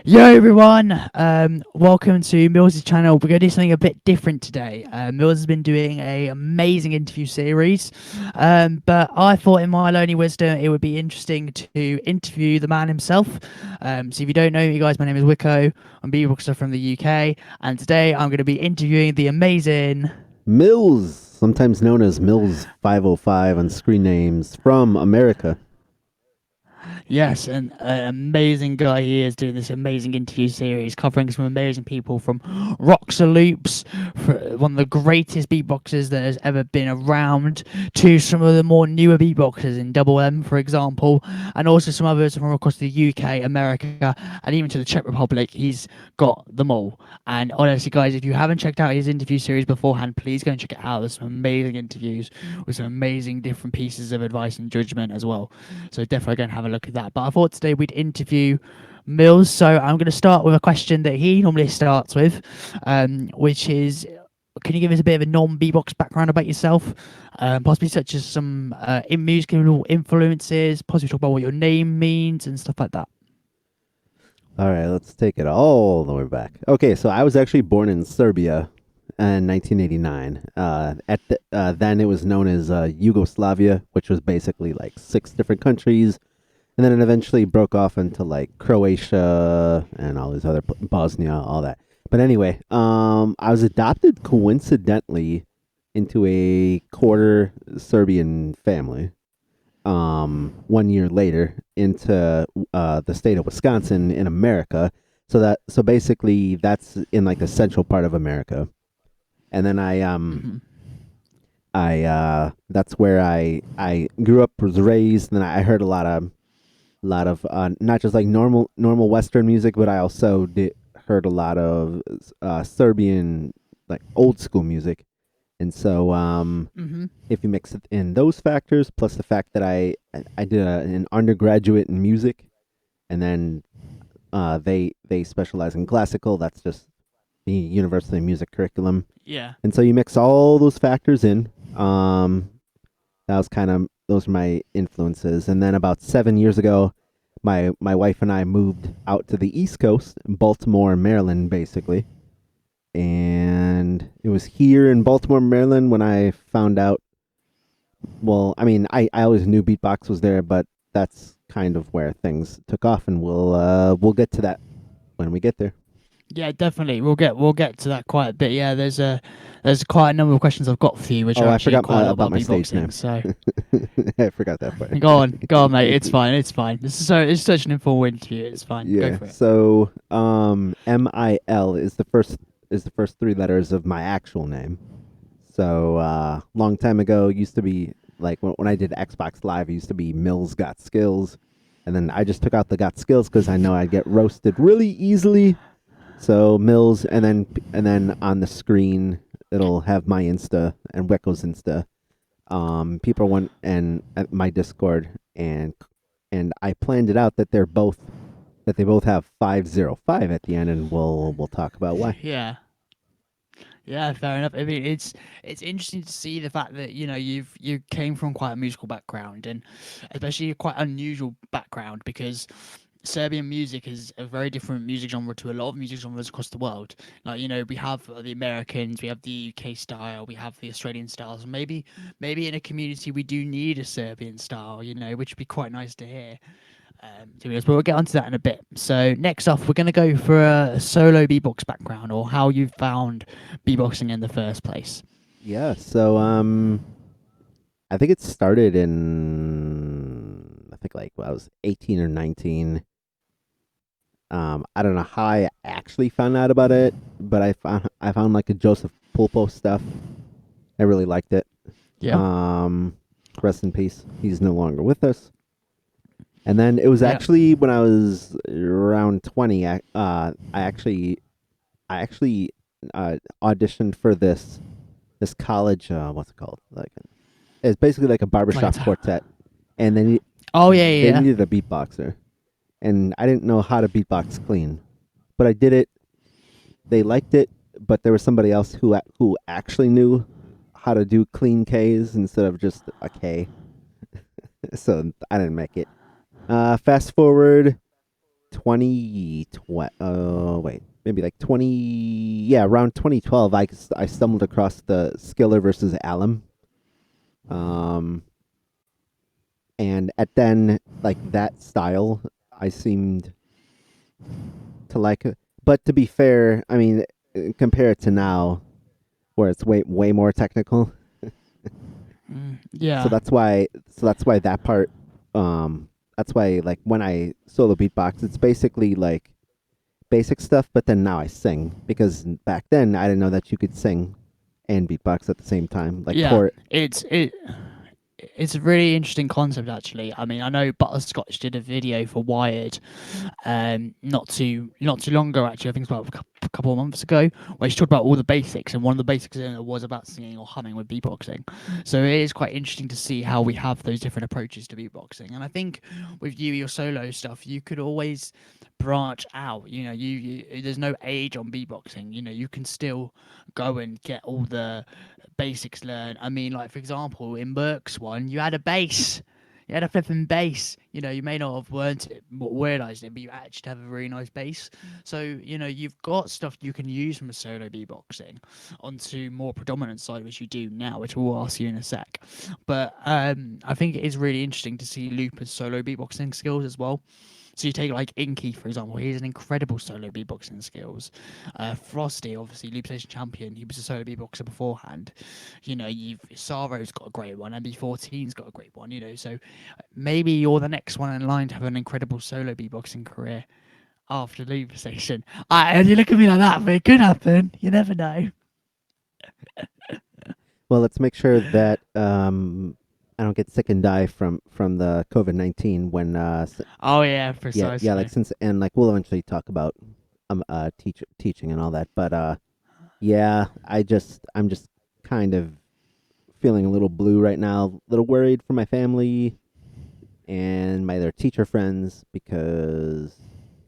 Yo everyone, welcome to Milz's channel. We're going to do something a bit different today. Milz has been doing an amazing interview series, but I thought in my lonely wisdom it would be interesting to interview the man himself. So if you don't know me guys, my name is Wicko. I'm a beatboxer from the UK, and today I'm going to be interviewing the amazing... Milz, sometimes known as Milz 505 on screen names, from America. Yes, an amazing guy he is doing this amazing interview series covering some amazing people from Roxer Loops, one of the greatest beatboxers that has ever been around, to some of the more newer beatboxers in Double M, for example, and also some others from across the UK, America, and even to the Czech Republic. He's got them all. And honestly, guys, if you haven't checked out his interview series beforehand, please go and check it out. There's some amazing interviews with some amazing different pieces of advice and judgment as well. So definitely go and have a look at that. But I thought today we'd interview Milz. So I'm going to start with a question that he normally starts with, which is, can you give us a bit of a non-beatbox background about yourself? Possibly such as some musical influences, possibly talk about what your name means and stuff like that. All right, let's take it all the way back. Okay, so I was actually born in Serbia in 1989. Then it was known as Yugoslavia, which was basically like 6 different countries, and then it eventually broke off into like Croatia and all these other Bosnia, all that. But anyway, I was adopted coincidentally into a quarter Serbian family. 1 year later into the state of Wisconsin in America. So basically that's in like the central part of America. And then Mm-hmm. that's where I grew up, was raised, and then I heard a lot of not just like normal Western music, but I also heard a lot of Serbian, like old school music. And so Mm-hmm. if you mix it in those factors, plus the fact that I did an undergraduate in music, and then they specialize in classical. That's just the university music curriculum, Yeah. and so you mix all those factors in. That was kind of those are my influences, and then about 7 years ago, my wife and I moved out to the East Coast, Baltimore, Maryland, basically. And it was here in Baltimore, Maryland when I found out. Well, I mean, I always knew beatbox was there, but that's kind of where things took off, and we'll get to that when we get there. Yeah, definitely. We'll get to that quite a bit. Yeah, there's quite a number of questions I've got for you, which Oh, are I actually forgot quite a lot about about my stage beatboxing. name. So I forgot that part. go on, mate. It's fine. It's fine. It's such an informal interview. It's fine. Go Yeah. for it. So, MIL is the first 3 letters of my actual name. So, long time ago, it used to be like when I did Xbox Live, it used to be Mills Got Skills, and then I just took out the Got Skills because I know I'd get roasted really easily. So Mills, and then on the screen it'll have my Insta and Wecco's Insta. People went and at my Discord, and I planned it out that they both have 505 at the end, and we'll talk about why. Yeah. Yeah, fair enough. I mean, it's interesting to see the fact that you came from quite a musical background, and especially a quite unusual background, because Serbian music is a very different music genre to a lot of music genres across the world. Like, we have the Americans, we have the UK style, we have the Australian styles. Maybe in a community we do need a Serbian style, which would be quite nice to hear. To be honest, but we'll get onto that in a bit. So next off, we're going to go for a solo beatbox background, or how you found beatboxing in the first place. Yeah. So I think it started in, I think like when I was 18 or 19. I don't know how I actually found out about it, but I found like a Joseph Pulpo stuff. I really liked it. Yeah, Um, Rest in peace. He's no longer with us. And then it was yeah, actually when I was around 20. I actually auditioned for this college. What's it called? Like, it's basically like a like a barbershop quartet, and oh yeah, they yeah, needed a beatboxer, and I didn't know how to beatbox clean, but I did it. They liked it, but there was somebody else who actually knew how to do clean K's instead of just a K, so I didn't make it. Fast forward maybe like 20, yeah, around 2012, I stumbled across the Skiller versus Alum. Um, and at then, like that style, I seemed to like it. But to be fair, I mean, compare it to now, where it's way more technical. So Yeah. that's why that part, that's why like when I solo beatbox, it's basically like basic stuff, but then now I sing because back then I didn't know that you could sing and beatbox at the same time. Like Yeah, chord. it's a really interesting concept actually. I mean, I know Butterscotch did a video for Wired, not too long ago actually. I think it's about a couple of months ago, where she talked about all the basics, and one of the basics in it was about singing or humming with beatboxing. So it is quite interesting to see how we have those different approaches to beatboxing. And I think with your solo stuff, you could always branch out. You know, there's no age on beatboxing. You know, you can still go and get all the basics learned. I mean, like for example, in Merck's one, you had a bass. You had a flipping bass. You know, you may not have learned it, realized it, but you actually have a really nice bass. So, you know, you've got stuff you can use from a solo beatboxing onto more predominant side, which you do now, which we'll ask you in a sec. But I think it is really interesting to see Looper's solo beatboxing skills as well. So you take like Inky, for example, he's an incredible solo beatboxing skills. Frosty, obviously, Loop Station champion, he was a solo beatboxer beforehand. You know, Saro's got a great one, MB14's got a great one, you know, so maybe you're the next one in line to have an incredible solo beatboxing career after Loop Station. And you look at me like that, but it could happen. You never know. Well, let's make sure that I don't get sick and die from the COVID-19 when Oh, yeah, yeah, like precisely. since and like we'll eventually talk about teaching and all that, but yeah, I'm just kind of feeling a little blue right now, a little worried for my family and my other teacher friends because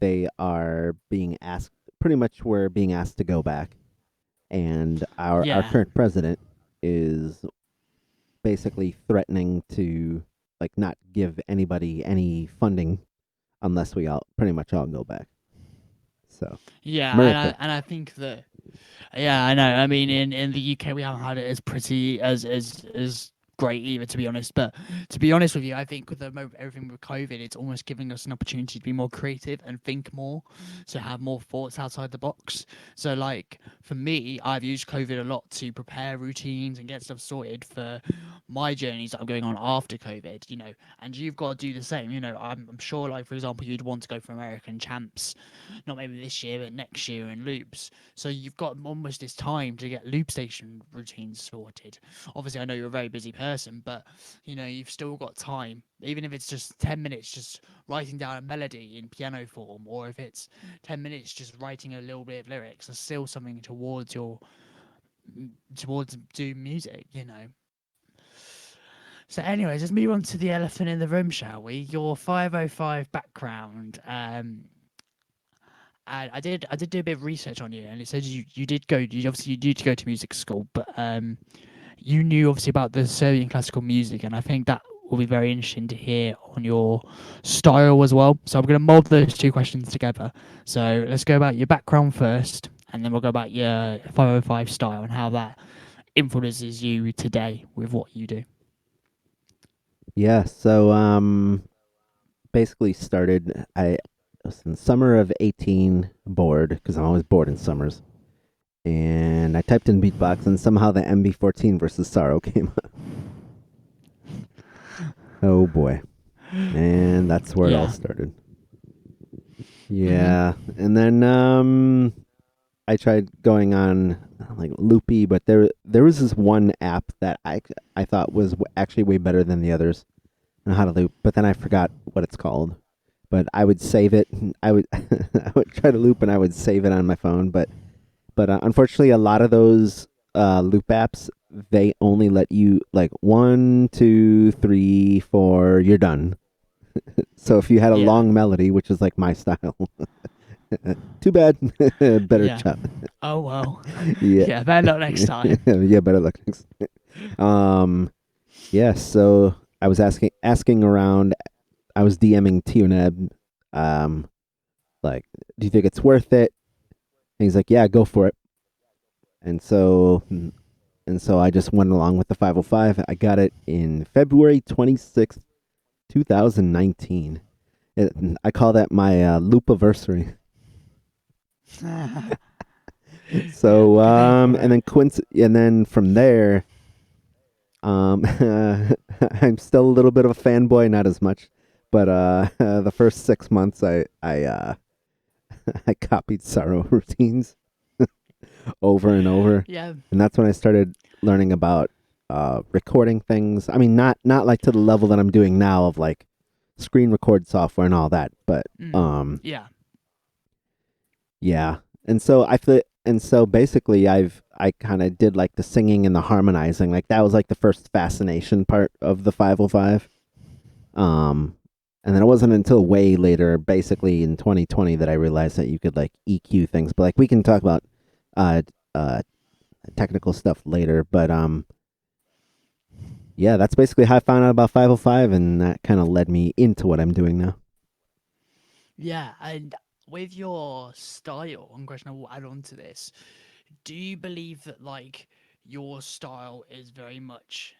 they are being asked, pretty much we're being asked to go back, and our Yeah. current president is basically threatening to like not give anybody any funding unless we all pretty much all go back. So, Yeah, America. and I think that yeah, I know. I mean, in the UK, we haven't had it as pretty as great either, to be honest. But to be honest with you, I think with everything with COVID, it's almost giving us an opportunity to be more creative and think more, so have more thoughts outside the box. So, like for me, I've used COVID a lot to prepare routines and get stuff sorted for my journeys that I'm going on after COVID. You know, and you've got to do the same. You know, I'm sure, like for example, you'd want to go for American champs, not maybe this year, but next year in loops. So you've got almost this time to get loop station routines sorted. Obviously, I know you're a very busy person, but you know you've still got time. Even if it's just 10 minutes, just writing down a melody in piano form, or if it's 10 minutes, just writing a little bit of lyrics, there's still something towards do music. You know. So, anyways, let's move on to the elephant in the room, shall we? Your 505 background. And I did do a bit of research on you, and it says you did go you obviously you did go to music school, but you knew obviously about the Serbian classical music, and I think that will be very interesting to hear on your style as well. So I'm going to mold those two questions together. So let's go about your background first, and then we'll go about your 505 style and how that influences you today with what you do. Yeah, so basically started I was in summer of 18 bored because I'm always bored in summers. And I typed in beatbox and somehow the MB14 versus Sorrow came up. Oh boy. And that's where it all Yeah. started. Mhm. Yeah. And then I tried going on like Loopy, but there was this one app that I thought was actually way better than the others on how to loop, but then I forgot what it's called. But I would save it. I would I would try to loop and I would save it on my phone, but unfortunately a lot of those loop apps, they only let you like one, two, three, four, you're done. So if you had a Yeah. long melody, which is like my style, too bad. Better Yeah. chop. Oh well. Yeah. Yeah. Better luck next time. Yeah, better luck next. Um, yeah. So I was asking around. I was DMing TUNEB, um, like, do you think it's worth it? And he's like, yeah, go for it. And so I just went along with the 505. I got it in February 26th, 2019. I call that my loop-iversary. So and then from there, I'm still a little bit of a fanboy, not as much, but the first 6 months I I copied sorrow routines over and over, Yeah. and that's when I started learning about recording things. I mean, not like to the level that I'm doing now of like screen record software and all that, but Yeah. yeah. And so basically I kind of did like the singing and the harmonizing. Like that was like the first fascination part of the 505. And then it wasn't until way later, basically in 2020, that I realized that you could like EQ things. But like we can talk about uh uh technical stuff later, but yeah, that's basically how I found out about 505, and that kind of led me into what I'm doing now. Yeah, and with your style, one question I will add on to this: do you believe that like your style is very much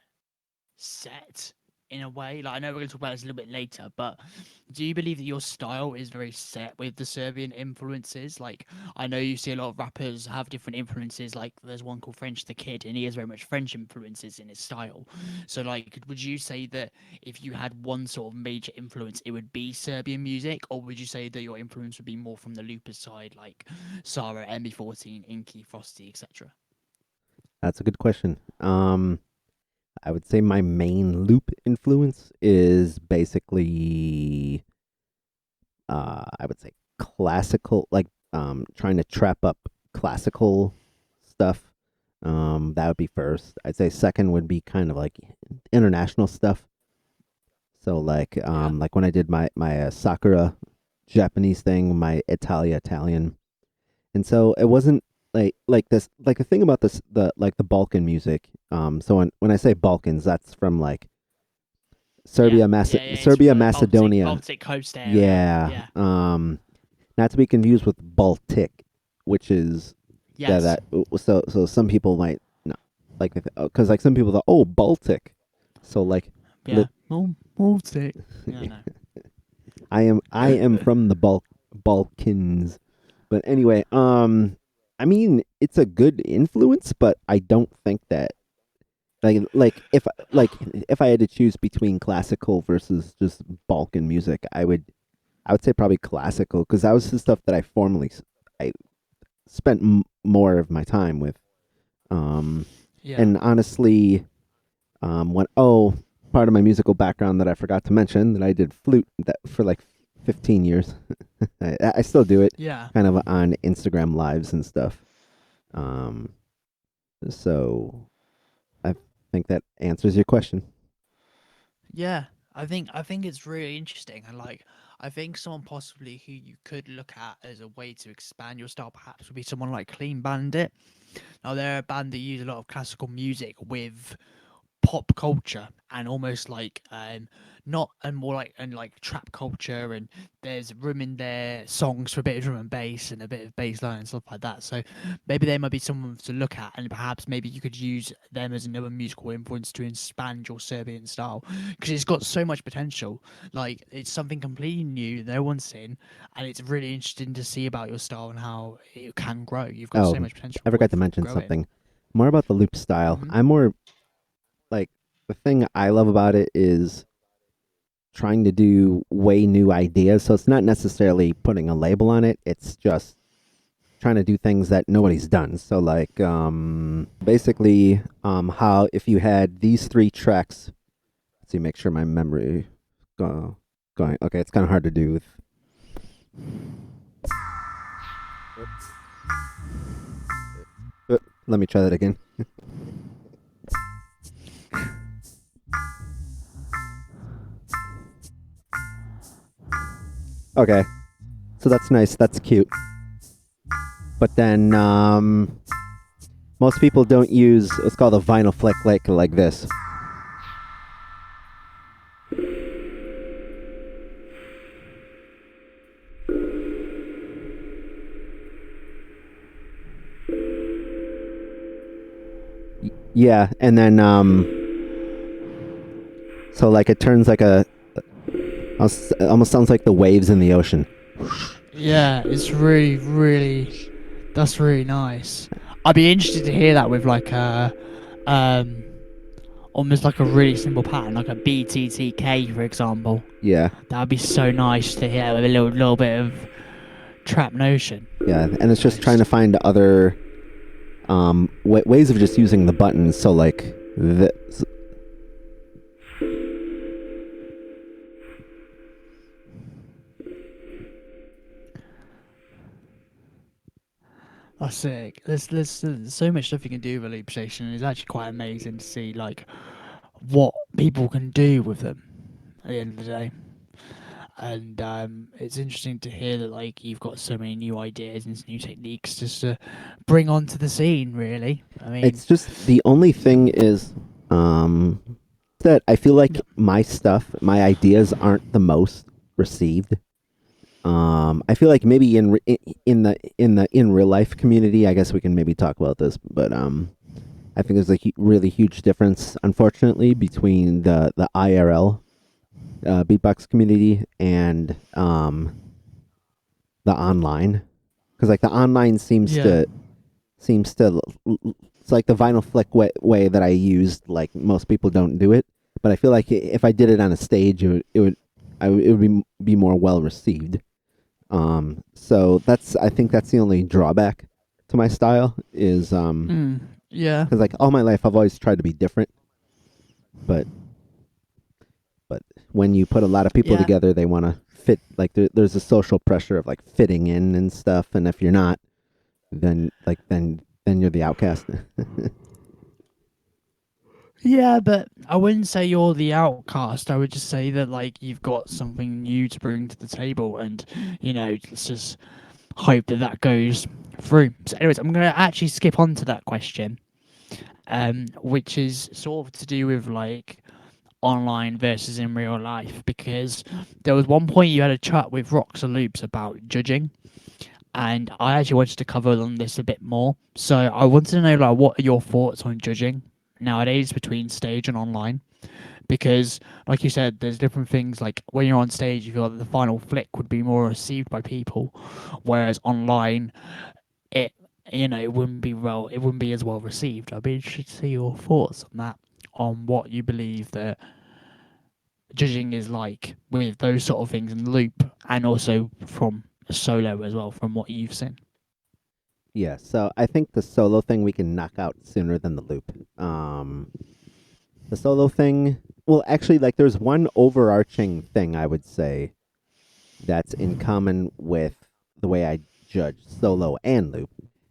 set in a way? Like I know we're going to talk about this a little bit later, but do you believe that your style is very set with the Serbian influences? Like I know you see a lot of rappers have different influences. Like there's one called French the Kid, and he has very much French influences in his style. So like, would you say that if you had one sort of major influence, it would be Serbian music, or would you say that your influence would be more from the looper side, like Sarah, MB14, Inky, Frosty, etc.? That's a good question. I would say my main loop influence is basically, I would say classical, like trying to trap up classical stuff. That would be first. I'd say second would be kind of like international stuff. So Yeah, like when I did my Sakura Japanese thing, my Italian, and so it wasn't like this like the thing about this the like the Balkan music. So when I say Balkans, that's from like yeah, yeah, yeah. It's from Serbia, the Baltic Macedonia. Baltic coast area. Yeah. Yeah. Not to be confused with Baltic, which is Yes. so some people might not like because like some people thought, oh, Baltic. So like Yeah. lit, Baltic. Yeah, no. I am from the Balkans. But anyway, I mean, it's a good influence, but I don't think that if I had to choose between classical versus just Balkan music, I would say probably classical because that was the stuff that I spent more of my time with. Um, Yeah. and honestly, when part of my musical background that I forgot to mention that I did flute that for like 15 years. I still do it, Yeah. kind of on Instagram lives and stuff. Um, so I think that answers your question. Yeah. I think it's really interesting, and like I think someone possibly who you could look at as a way to expand your style perhaps would be someone like Clean Bandit. Now they're a band that use a lot of classical music with pop culture and almost like not and more like and like trap culture, and there's room in their songs for a bit of drum and bass and a bit of bass line and stuff like that. So maybe they might be someone to look at, and perhaps maybe you could use them as another musical influence to expand your Serbian style, because it's got so much potential. Like it's something completely new no one's seen, and it's really interesting to see about your style and how it can grow. You've got so Oh, much potential I forgot to with mention growing. something more about the loop style. Hmm. I'm more like the thing I love about it is trying to do way new ideas. So it's not necessarily putting a label on it. It's just trying to do things that nobody's done. So like basically how if you had these three tracks, let's see, make sure my memory going. Okay, it's kind of hard to do with. Let me try that again. Okay, so that's nice. That's cute. But then most people don't use what's called a vinyl flick like this. Yeah, and then so like it turns like almost sounds like the waves in the ocean. Yeah, it's that's really nice. I'd be interested to hear that with like a um almost like a really simple pattern, like a BTTK, for example. Yeah, That would be so nice to hear with a little bit of trap notion. yeah, and it's just trying to Almost. find other ways of just using the buttons. So like the That's sick. There's so much stuff you can do with a loop station, and it's actually quite amazing to see like what people can do with them at the end of the day. And it's interesting to hear that like you've got so many new ideas and new techniques just to bring onto the scene. Really, I mean, it's just the only thing is um that I feel like yeah, my stuff, my ideas aren't the most received. I feel like maybe in real life community, I guess we can maybe talk about this, but I think there's a really huge difference, unfortunately, between the IRL beatbox community and the online, because like the online yeah, seems to it's like the vinyl flick way that I used. Like most people don't do it, but I feel like if I did it on a stage, it would be more well received. So I think that's the only drawback to my style is yeah, because like all my life I've always tried to be different, but when you put a lot of people yeah. together, they want to fit. Like there's a social pressure of like fitting in and stuff, and if you're not, then you're the outcast. Yeah, but I wouldn't say you're the outcast. I would just say that like you've got something new to bring to the table, and let's just hope that that goes through. So, anyways, I'm gonna actually skip on to that question, which is sort of to do with like online versus in real life, because there was one point you had a chat with Rocks and Loops about judging, and I actually wanted to cover on this a bit more. So I wanted to know like what are your thoughts on judging nowadays between stage and online? Because like you said, there's different things like when you're on stage you feel that the final flick would be more received by people, whereas online it it wouldn't be as well received. I'd be interested to see your thoughts on that, on what you believe that judging is like with those sort of things in the loop, and also from a solo as well, from what you've seen. Yeah, so I think the solo thing we can knock out sooner than the loop. The solo thing, well, actually, like there's one overarching thing I would say that's in common with the way I judge solo and loop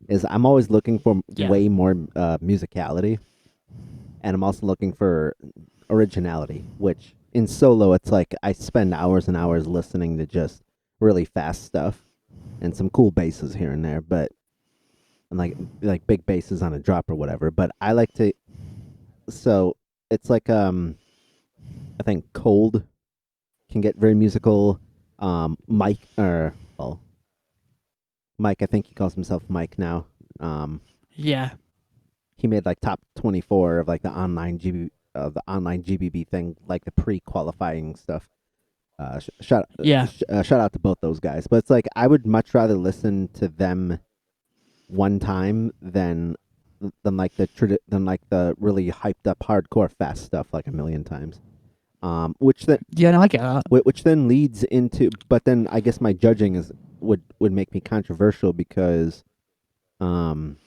is I'm always looking for Yeah, way more musicality, and I'm also looking for originality. Which in solo, it's like I spend hours and hours listening to just really fast stuff and some cool basses here and there, but and like big basses on a drop or whatever. But I like to so it's like I think cold can get very musical. Mike or well, Mike, I think he calls himself Mike now. Um, yeah, he made like top 24 of like the online GBB thing, like the pre-qualifying stuff. yeah, Shout out to both those guys. But it's like I would much rather listen to them one time than like the really hyped up hardcore fast stuff like a million times. Which then yeah. No, I get that. which then leads into, but then I guess my judging is would make me controversial because um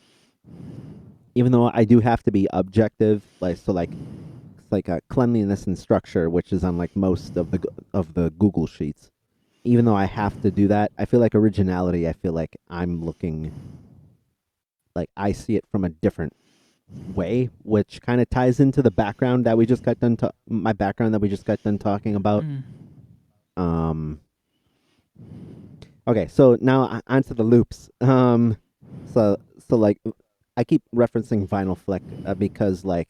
even though I do have to be objective, like it's like a cleanliness and structure, which is on like most of the Google sheets. Even though I have to do that, I feel like originality. I feel like I'm looking like I see it from a different way, which kind of ties into the background that we just got done. My background that we just got done talking about. Mm. Um. Okay, so now onto the loops. So like I keep referencing vinyl flick because like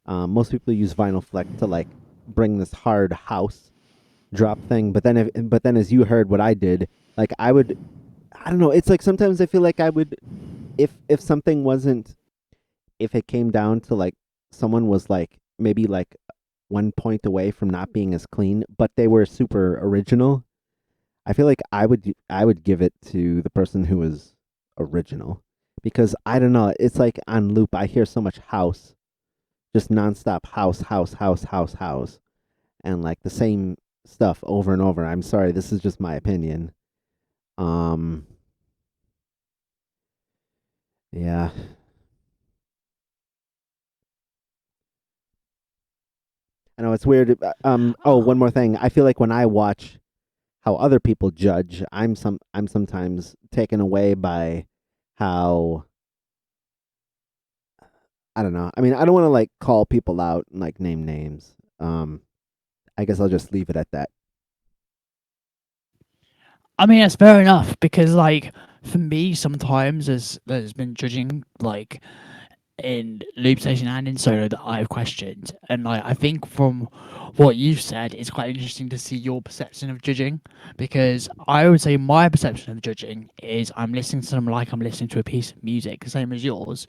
most people use vinyl flick to like bring this hard house drop thing, but then as you heard what I did, like I don't know, it's like sometimes I feel like I would if something wasn't if it came down to like someone was like maybe like 1 point away from not being as clean, but they were super original, I feel like I would give it to the person who was original, because I don't know, it's like on loop. I hear so much house, just nonstop house, house, house, house, house, and like the same stuff over and over. I'm sorry, this is just my opinion. Um, yeah. I know it's weird. Oh, one more thing. I feel like when I watch how other people judge, I'm sometimes taken away by how, I don't know. I mean, I don't want to like call people out and like name names. I guess I'll just leave it at that. I mean, that's fair enough because, like, for me, sometimes there's been judging, like, in Loop Station and in Solo that I've questioned. And like I think from what you've said, it's quite interesting to see your perception of judging. Because I would say my perception of judging is I'm listening to them like I'm listening to a piece of music, the same as yours.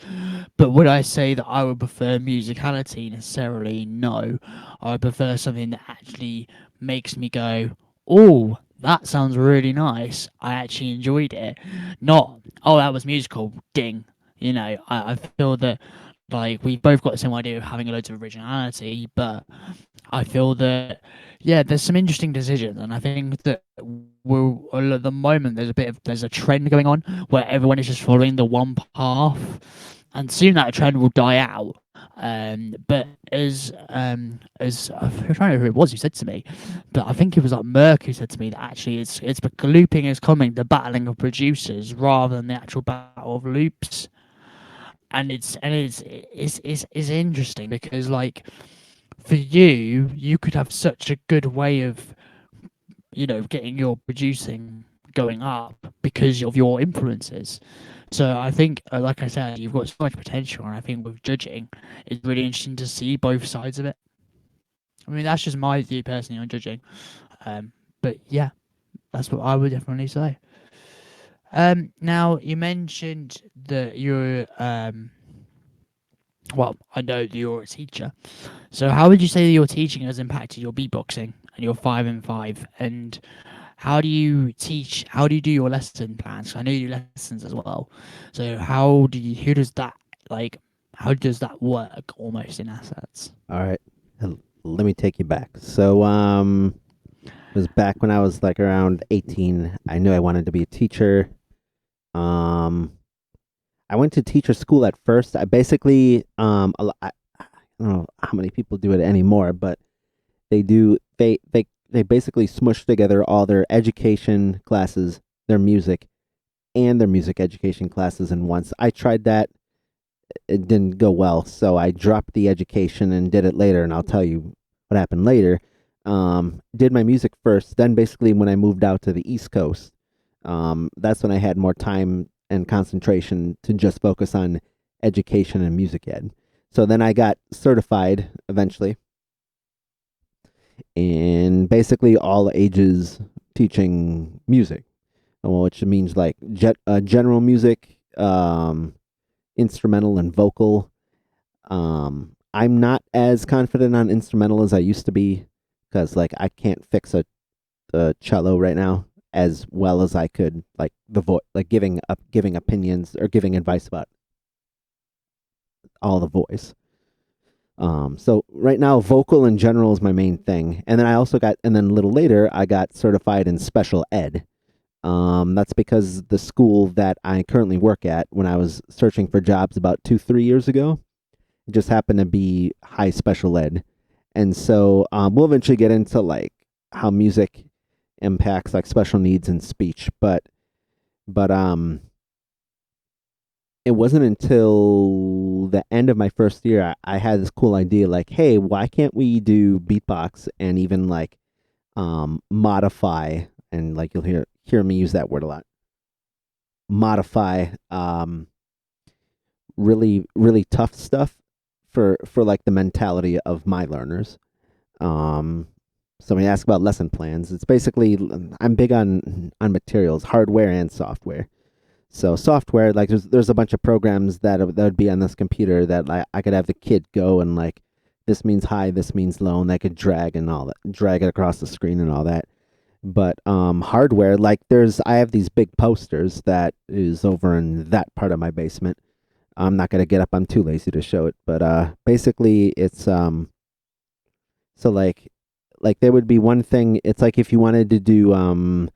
But would I say that I would prefer musicality necessarily? No. I would prefer something that actually makes me go, oh, that sounds really nice. I actually enjoyed it. Not, oh, that was musical. Ding. I feel that like we've both got the same idea of having loads of originality, but I feel that yeah, there's some interesting decisions, and I think that at the moment there's a trend going on where everyone is just following the one path, and soon that trend will die out. But as I'm trying to remember who it was who said to me, but I think it was like Merck who said to me that actually it's looping is coming, the battling of producers rather than the actual battle of loops. And it's interesting because like for you could have such a good way of getting your producing going up because of your influences. So I think, like I said, you've got so much potential, and I think with judging, it's really interesting to see both sides of it. I mean, that's just my view personally on judging. But yeah, that's what I would definitely say. Now you mentioned that you're well, I know that you're a teacher. So how would you say that your teaching has impacted your beatboxing and your 5 and 5? And how do you teach? How do you do your lesson plans? I know you do lessons as well. So who does that like? How does that work almost in assets? All right. Let me take you back. So, it was back when I was like around 18. I knew I wanted to be a teacher. Um, I went to teacher school at first. I basically, I don't know how many people do it anymore, but they basically smush together all their education classes, their music, and their music education classes in once. I tried that. It didn't go well, so I dropped the education and did it later, and I'll tell you what happened later. Did my music first, then basically when I moved out to the East Coast, that's when I had more time and concentration to just focus on education and music ed. So then I got certified eventually in basically all ages teaching music, which means like general music, instrumental and vocal. I'm not as confident on instrumental as I used to be because like I can't fix a cello right now as well as I could like like giving opinions or giving advice about all the voice. So right now vocal in general is my main thing, and then and then a little later I got certified in special ed. That's because the school that I currently work at, when I was searching for jobs about 3 years ago, it just happened to be high special ed. And so we'll eventually get into like how music impacts like special needs and speech, but it wasn't until the end of my first year I had this cool idea like, hey, why can't we do beatbox and even like modify, and like you'll hear me use that word a lot, modify really tough stuff for like the mentality of my learners. Um, so when you ask about lesson plans, it's basically I'm big on materials, hardware and software. So software, like there's a bunch of programs that would be on this computer that I could have the kid go and like this means high, this means low, and they could drag and all that, drag it across the screen and all that. But hardware, like I have these big posters that is over in that part of my basement. I'm not gonna get up. I'm too lazy to show it. But basically, it's so like there would be one thing. It's like if you wanted to do do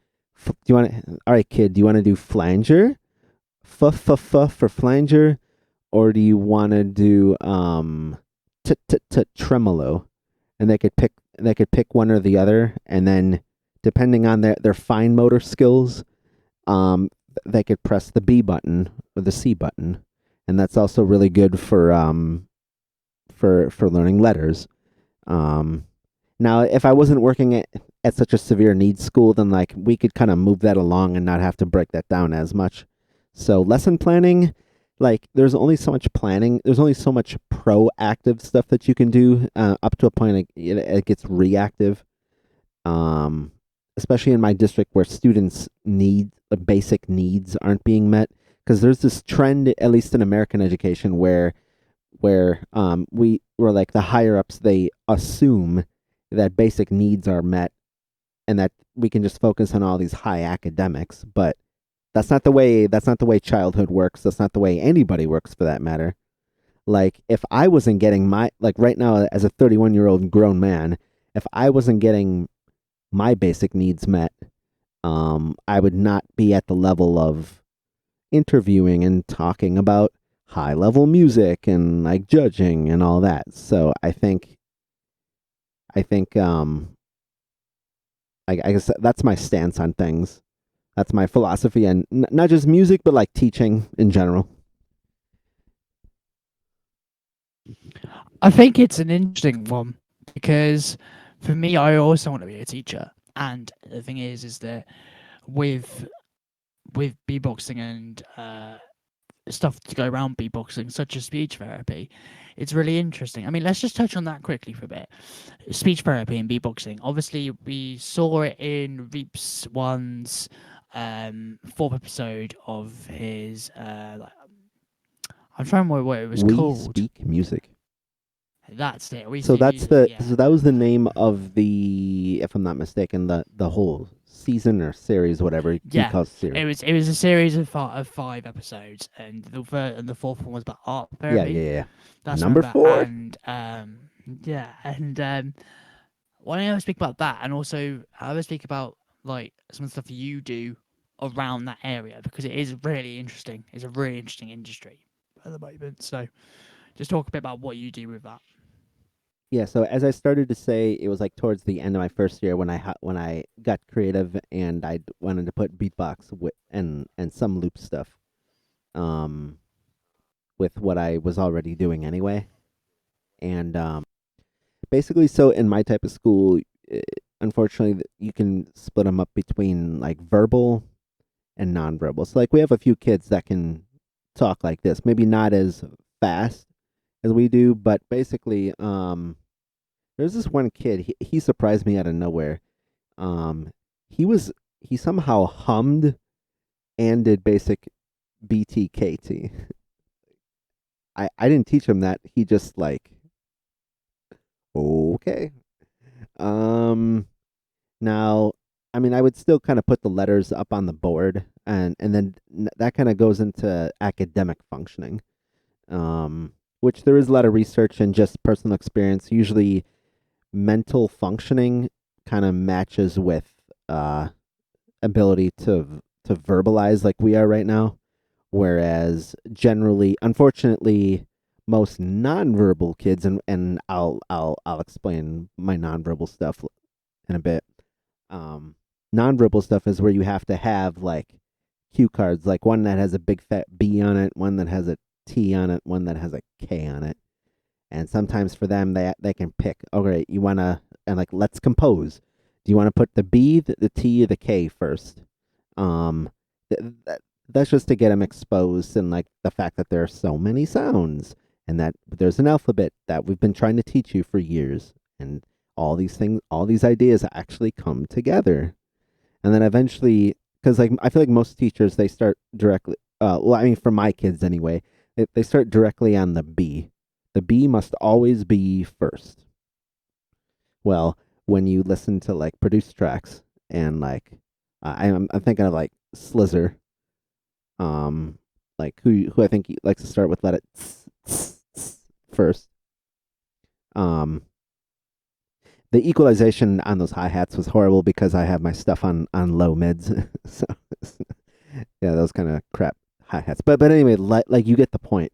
you want all right, kid, do you want to do flanger? For flanger, or do you want to do tremolo? And they could pick one or the other, and then depending on their fine motor skills, they could press the B button or the C button, and that's also really good for learning letters. Um, Now, if I wasn't working at such a severe needs school, then like we could kind of move that along and not have to break that down as much. So lesson planning, like there's only so much planning. There's only so much proactive stuff that you can do up to a point it gets reactive. Um, Especially in my district where students need basic needs aren't being met because there's this trend, at least in American education, where we're like the higher ups they assume that basic needs are met and that we can just focus on all these high academics, but that's not the way childhood works. That's not the way anybody works for that matter. Like if I wasn't getting my like right now as a 31-year-old grown man, if I wasn't getting my basic needs met, I would not be at the level of interviewing and talking about high level music and like judging and all that. So I think I guess that's my stance on things. That's my philosophy, and not just music, but like teaching in general. I think it's an interesting one because for me, I also want to be a teacher. And the thing is that with beatboxing and stuff to go around beatboxing, such as speech therapy, it's really interesting. I mean, let's just touch on that quickly for a bit. Speech therapy and beatboxing. Obviously, we saw it in Reap's one's fourth episode of his. I'm trying to remember what it was We called. speak music. That's it. So so that was the name of the, if I'm not mistaken, the whole season or series, whatever you call series. It was a series of five episodes, and the fourth one was about art therapy. Yeah. That's Number 4. And why don't I speak about that, and also I will speak about like some of the stuff you do around that area because it is really interesting. It's a really interesting industry at the moment. So just talk a bit about what you do with that. Yeah, so as I started to say, it was like towards the end of my first year when when I got creative and I wanted to put beatbox and some loop stuff um with what I was already doing anyway. And basically, so in my type of school, eh, unfortunately, you can split them up between like verbal and nonverbal. So like we have a few kids that can talk like this, maybe not as fast as we do, but basically, there's this one kid. He surprised me out of nowhere. Um, he somehow hummed and did basic BTKT. I didn't teach him that. He just like okay. Um, Now, I mean, I would still kind of put the letters up on the board, and then that kind of goes into academic functioning, which there is a lot of research and just personal experience. Usually, mental functioning kind of matches with ability to verbalize like we are right now, whereas generally, unfortunately, most nonverbal kids and I'll explain my nonverbal stuff in a bit. Um, Nonverbal stuff is where you have to have like cue cards, like one that has a big fat B on it, one that has a T on it, one that has a K on it. And sometimes for them, they can pick. Okay, you wanna and like let's compose. Do you want to put the B, the T, or the K first? Um, that's just to get them exposed and like the fact that there are so many sounds and that there's an alphabet that we've been trying to teach you for years, and all these things, all these ideas actually come together. And then eventually, because like I feel like most teachers, they start directly. well, I mean, for my kids anyway, they start directly on the B. The B must always be first. Well, when you listen to like produced tracks and like, I'm thinking of like Slizzer, um, like who I think he likes to start with let it first. Um, the equalization on those hi hats was horrible because I have my stuff on low mids, so yeah, those kind of crap hi hats. But anyway, like you get the point.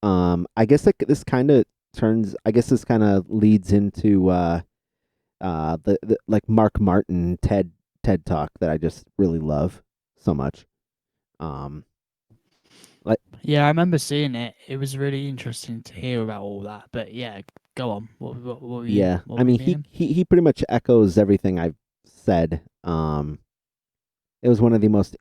I guess like this kind of turns. I guess this kind of leads into the like Mark Martin TED talk that I just really love so much. Um, like Yeah, I remember seeing it. It was really interesting to hear about all that. But yeah, go on. yeah, What I were you mean meaning? he pretty much echoes everything I've said. It was one of the most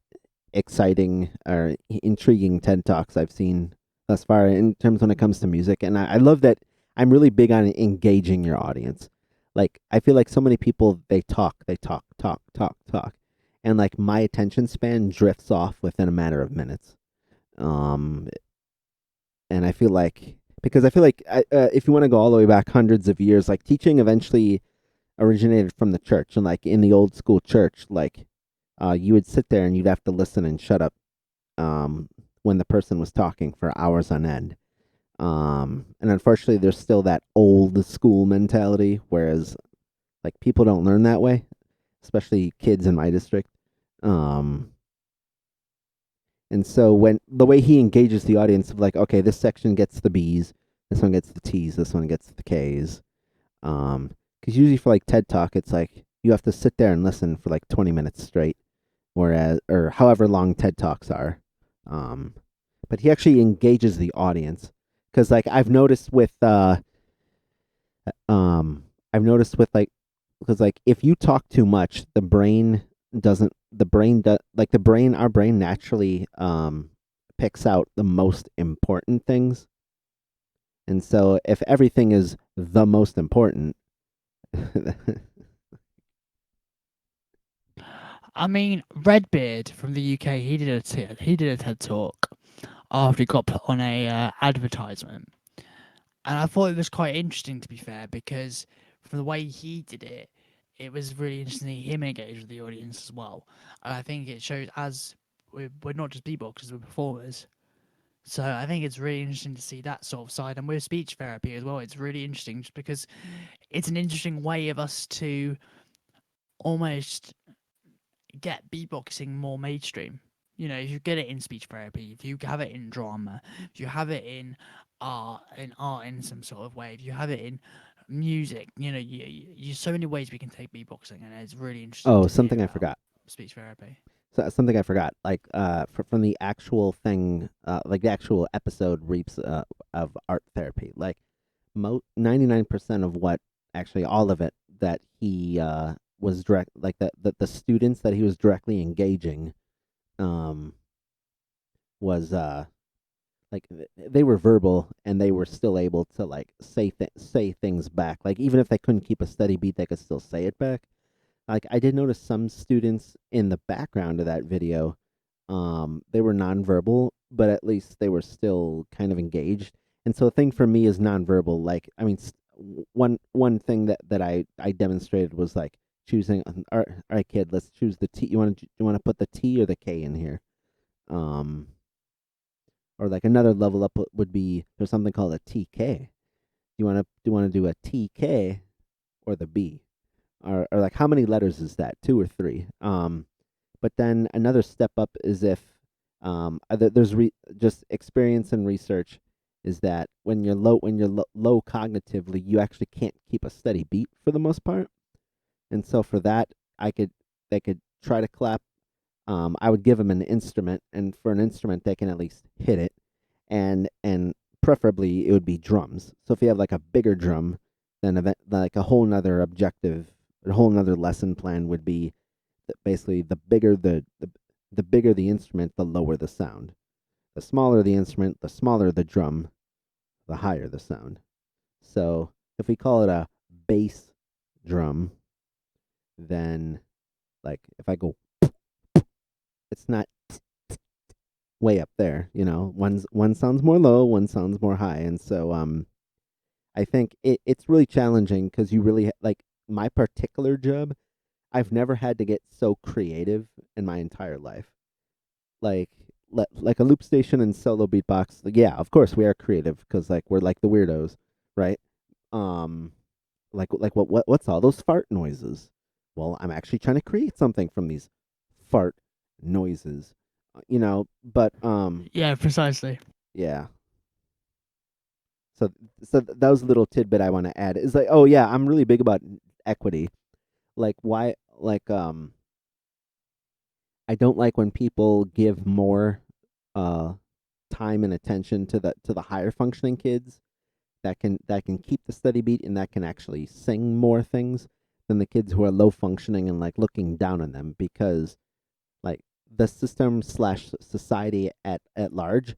exciting or intriguing TED talks I've seen thus far in terms when it comes to music, and I love that I'm really big on engaging your audience. Like I feel like so many people they talk, and like my attention span drifts off within a matter of minutes. Um, and I feel like because I feel like if you want to go all the way back hundreds of years, like teaching eventually originated from the church, and like in the old school church, like you would sit there and you'd have to listen and shut up when the person was talking for hours on end. And unfortunately, there's still that old school mentality, whereas like people don't learn that way, especially kids in my district. Um, and so when the way he engages the audience of like, okay, this section gets the B's, this one gets the T's, this one gets the K's. Because usually for like TED Talk, it's like you have to sit there and listen for like 20 minutes straight, whereas or however long TED Talks are. Um, but he actually engages the audience because like I've noticed with like because like if you talk too much, the brain does like the brain our brain naturally picks out the most important things, and so if everything is the most important. I mean, Redbeard from the UK, he did a TED talk after he got put on a advertisement, and I thought it was quite interesting to be fair because from the way he did it, it was really interesting to see him engage with the audience as well. And I think it shows as we're not just beatboxers, we're performers. So I think it's really interesting to see that sort of side, and with speech therapy as well, it's really interesting just because it's an interesting way of us to almost get beatboxing more mainstream. You know, if you get it in speech therapy, if you have it in drama, if you have it in art in some sort of way, if you have it in music, you know, so many ways we can take beatboxing, and it's really interesting Oh, to hear something I about forgot. speech therapy. So, something I forgot. Like from the actual thing, like the actual episode reaps of art therapy. Like 99% of what actually all of it that he was direct like the students that he was directly engaging um was like they were verbal and they were still able to like say things back, like even if they couldn't keep a steady beat they could still say it back. Like I did notice some students in the background of that video, they were nonverbal, but at least they were still kind of engaged. And so the thing for me is nonverbal. Like, I mean, one thing that I demonstrated was like choosing. All right, kid, let's choose the T. You want to put the T or the K in here? Um, or like another level up would be there's something called a TK. Do you want to do a TK or the B? Or like how many letters is that? Two or three? But then another step up is if there's just experience and research is that when you're low cognitively, you actually can't keep a steady beat for the most part. And so for that, I could they could try to clap. I would give them an instrument, and for an instrument, they can at least hit it, and preferably it would be drums. So if you have like a bigger drum, then like a whole nother objective, a whole nother lesson plan would be that basically the bigger the instrument, the lower the sound. The smaller the instrument, the smaller the drum, the higher the sound. So if we call it a bass drum, then like if I go, it's not way up there. You know, one sounds more low, one sounds more high, and so I think it's really challenging because you really like my particular job. I've never had to get so creative in my entire life. Like like a loop station and solo beatbox. Like, yeah, of course we are creative because like we're like the weirdos, right? Um, like what's all those fart noises? Well, I'm actually trying to create something from these fart noises, you know. But Yeah, precisely. yeah. So that was a little tidbit I want to add. Is like, oh yeah, I'm really big about equity. Like why like I don't like when people give more uh time and attention to the higher functioning kids that can keep the steady beat and that can actually sing more things than the kids who are low functioning and like looking down on them because like the system slash society at large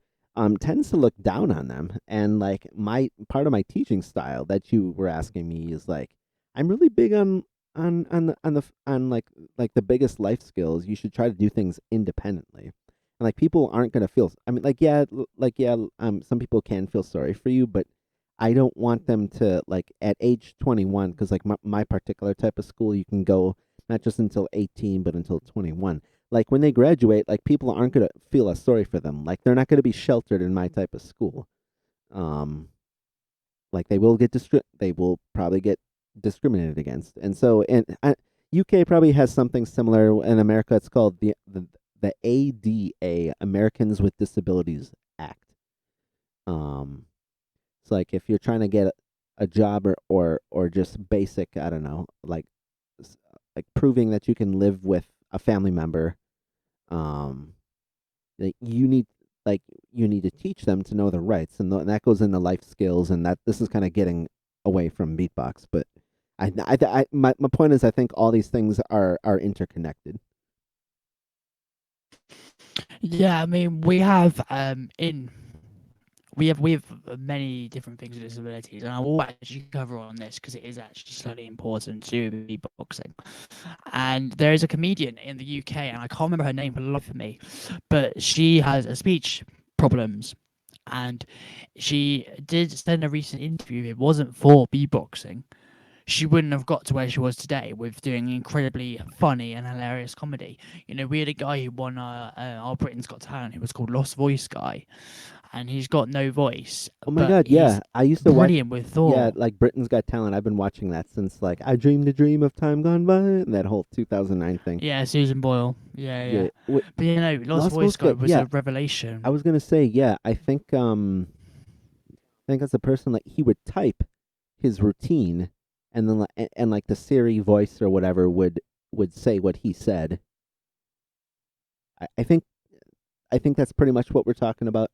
tends to look down on them. And like my part of my teaching style that you were asking me is like I'm really big on like the biggest life skills. You should try to do things independently. And like people aren't gonna feel. I mean, like yeah. Some people can feel sorry for you, but I don't want them to like at age 21 because like my particular type of school you can go not just until 18 but until 21. Like when they graduate, like people aren't going to feel as sorry for them. Like they're not going to be sheltered in my type of school. Um like they will probably get discriminated against. And so UK probably has something similar. In America it's called the ADA, Americans with Disabilities Act. Um it's like if you're trying to get a job or just basic, I don't know, like proving that you can live with a family member, um like like you need to teach them to know their rights, and that goes into life skills, and that this is kind of getting away from beatbox, but my point is I think all these things are interconnected. Yeah, I mean, we have many different things with disabilities, and I will actually cover on this because it is actually slightly important to beatboxing. And there is a comedian in the UK, and I can't remember her name for the life of me, but she has a speech problems, and she did send a recent interview. It wasn't for beatboxing. She wouldn't have got to where she was today with doing incredibly funny and hilarious comedy. You know, we had a guy who won our Britain's Got Talent who was called Lost Voice Guy, and he's got no voice, Oh my but god, yeah, he's I used to watch. brilliant with Yeah, Thor. like Britain's Got Talent. I've been watching that since like I dreamed a dream of time gone by, and that whole 2009 thing. Yeah, Susan Boyle. Yeah, Yeah, yeah. But you know, Lost Lost Voice Boys Guy Guy. was Yeah, a I revelation. was gonna say, yeah, I think as a person like he would type his routine, and then and like the Siri voice or whatever would say what he said. I think that's pretty much what we're talking about.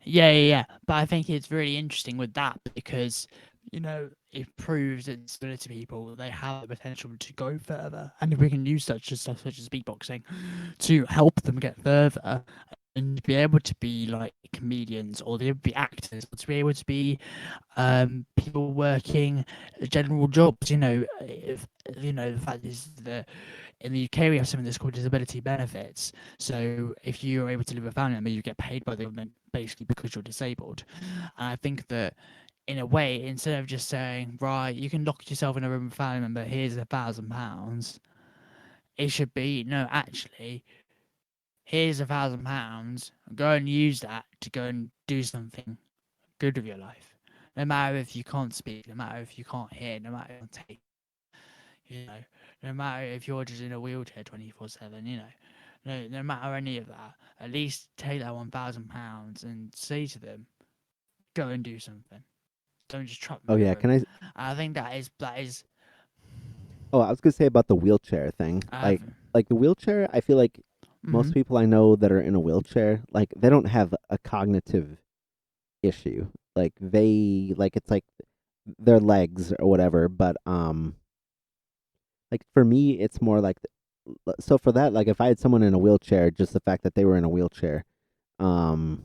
Yeah, yeah, yeah. But I think it's really interesting with that because, you know, it proves that disability people they have the potential to go further, and if we can use such as stuff such as beatboxing to help them get further and to be able to be like comedians or to be actors or to be able to be people working general jobs. You know, if you know the fact is that in the UK, we have something that's called disability benefits. So if you're able to live with a family member, you get paid by the government basically because you're disabled. And I think that in a way, instead of just saying, right, you can lock yourself in a room with a family member, here's £1,000, it should be, no, actually, here's £1,000, go and use that to go and do something good with your life. No matter if you can't speak, no matter if you can't hear, no matter if you can't take, you know, no matter if you're just in a wheelchair 24/7, you know, no matter any of that, at least take that £1,000 and say to them, go and do something. Don't just trap them Oh in a yeah, can room. I? And I think that is. Oh, I was gonna say about the wheelchair thing. I've. Like the wheelchair, I feel like most Mhm. people I know that are in a wheelchair, like they don't have a cognitive issue. Like they like it's like their legs or whatever. But like for me, it's more like so for that, like if I had someone in a wheelchair, just the fact that they were in a wheelchair, um,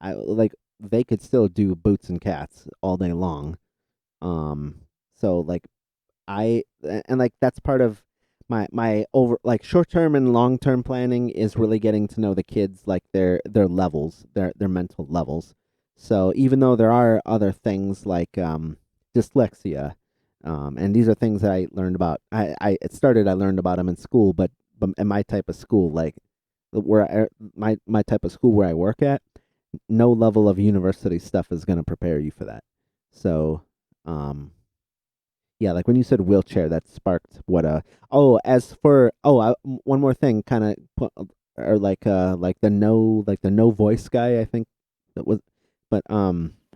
I like they could still do boots and cats all day long. Um, so like and like that's part of my over like short term and long term planning is really getting to know the kids, like their levels, their mental levels. So even though there are other things like dyslexia, and these are things that I learned about. I learned about them in school, but in my type of school, like my type of school where I work at, no level of university stuff is going to prepare you for that. So, yeah, like when you said wheelchair, that sparked what as for one more thing, kind of or like the no voice guy, I think that was, but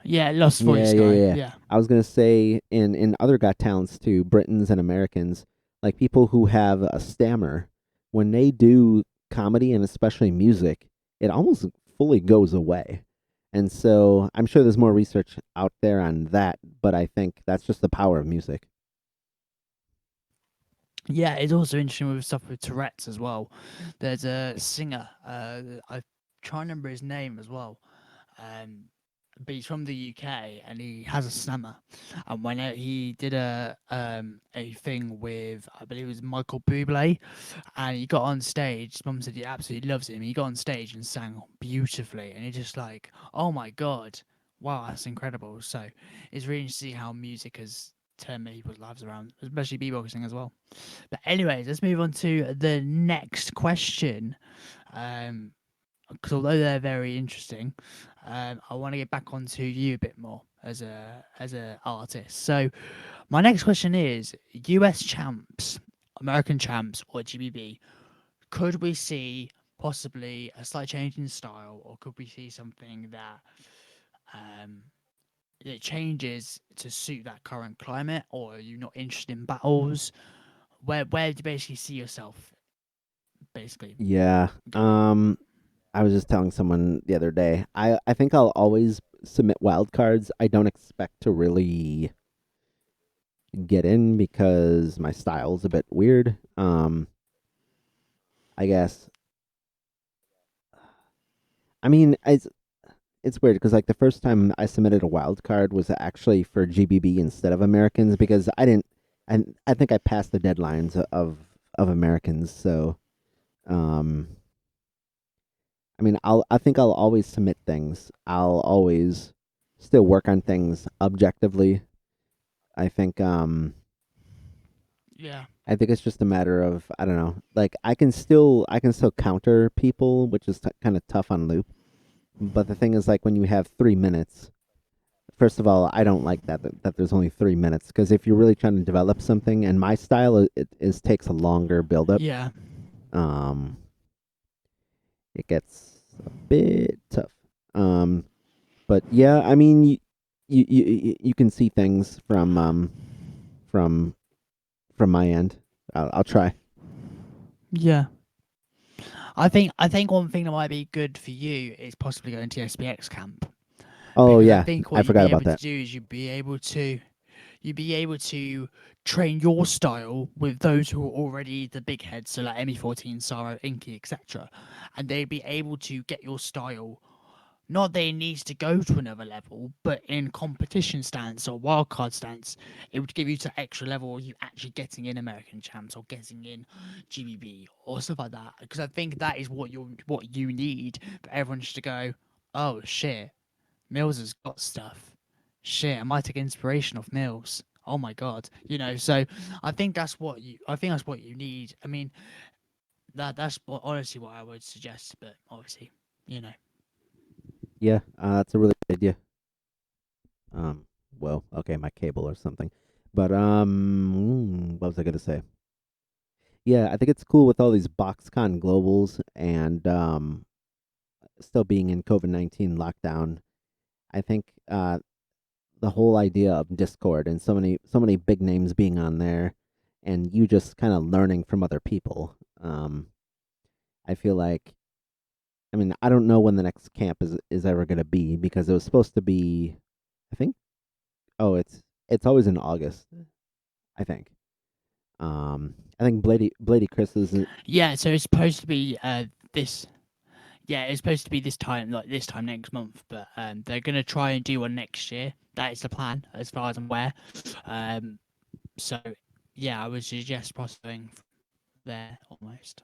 Yeah, Lost yeah, Voice yeah, guy. yeah. Yeah. I was gonna say in other Got Talents too, Britons and Americans, like people who have a stammer, when they do comedy and especially music, it almost fully goes away. And so I'm sure there's more research out there on that, but I think that's just the power of music. Yeah, it's also interesting with stuff with Tourette's as well. There's a singer, I try and remember his name as well. Um, but he's from the UK and he has a stammer. And when he did a thing with, I believe it was Michael Bublé, and he got on stage. His mum said he absolutely loves him. He got on stage and sang beautifully, and it's just like, oh my god, wow, that's incredible. So it's really interesting to see how music has turned many people's lives around, especially beatboxing as well. But anyways, let's move on to the next question. Because although they're very interesting, I want to get back onto you a bit more as a artist. So my next question is: US champs, American champs, or GBB? Could we see possibly a slight change in style, or could we see something um, that changes to suit that current climate, or are you not interested in battles? Where do you basically see yourself basically Yeah. going? I was just telling someone the other day. I think I'll always submit wild cards. I don't expect to really get in because my style's a bit weird. I guess. I mean, it's weird because like the first time I submitted a wild card was actually for GBB instead of Americans because I didn't. I think I passed the deadlines of Americans. So, um, I mean, I think I'll always submit things. I'll always still work on things objectively. I think Yeah, I think it's just a matter of I don't know. Like I can still counter people, which is kind of tough on loop. But the thing is, like when you have 3 minutes, first of all, I don't like that there's only 3 minutes because if you're really trying to develop something, and my style it is takes a longer build up. yeah, Um, it gets a bit tough. Um, but yeah, I mean, you can see things from from my end. I'll try. yeah. I think one thing that might be good for you is possibly going to SPX camp, Oh because I yeah, think I what you'd forgot be about able to that. do is you'd be able to train your style with those who are already the big heads, so like ME14, Saro, Inky, etc. And they'd be able to get your style. Not that it needs to go to another level, but in competition stance or wildcard stance, it would give you to extra level of you actually getting in American champs or getting in GBB or stuff like that. Because I think that is what you need for everyone just to go, oh shit, Mills has got stuff. Shit, I might take inspiration off Mills. Oh my god, So I think that's what you need. I mean, that's honestly what I would suggest. But obviously, you know. Yeah, that's a really good idea. Um, well, okay, my cable or something. But what was I gonna say? Yeah, I think it's cool with all these BoxCon globals and still being in COVID-19 lockdown. I think the whole idea of Discord and so many big names being on there, and you just kind of learning from other people. I feel like I mean I don't know when the next camp is ever gonna be because it was supposed to be. I think it's always in August. I think. I think Blady Chris is. Yeah, so it's supposed to be this. Yeah, it's supposed to be this time, like this time next month. But they're gonna try and do one next year. That is the plan, as far as I'm aware. So yeah, I would suggest possibly. there almost.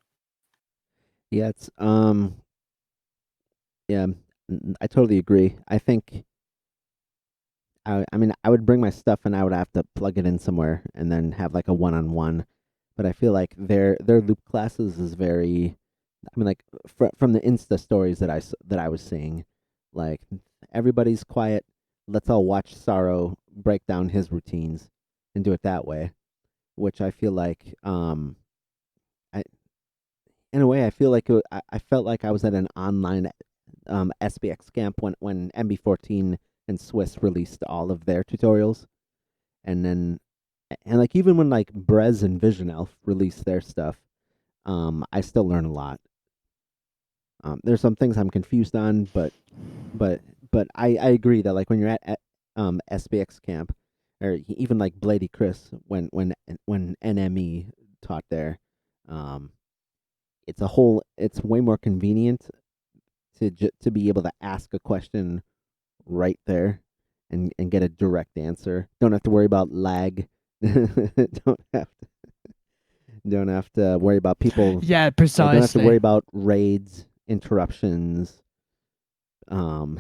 Yeah, it's yeah, I totally agree. I think I mean I would bring my stuff and I would have to plug it in somewhere and then have like a one-on-one. But I feel like their loop classes is very. I mean, like from the Insta stories that I was seeing, like everybody's quiet. Let's all watch Sorrow break down his routines and do it that way, which I feel like I in a way, I feel like I felt like I was at an online SBX camp when MB14 and Swiss released all of their tutorials, and then and like even when like Brez and Vision Elf released their stuff, I still learn a lot. There's some things I'm confused on, but I agree that like when you're at SBX camp, or even like Blady Chris when NME taught there, um, it's way more convenient to be able to ask a question right there and get a direct answer. Don't have to worry about lag. Don't have to worry about people. Yeah, Yeah, don't have to worry precisely. about raids, interruptions. Um,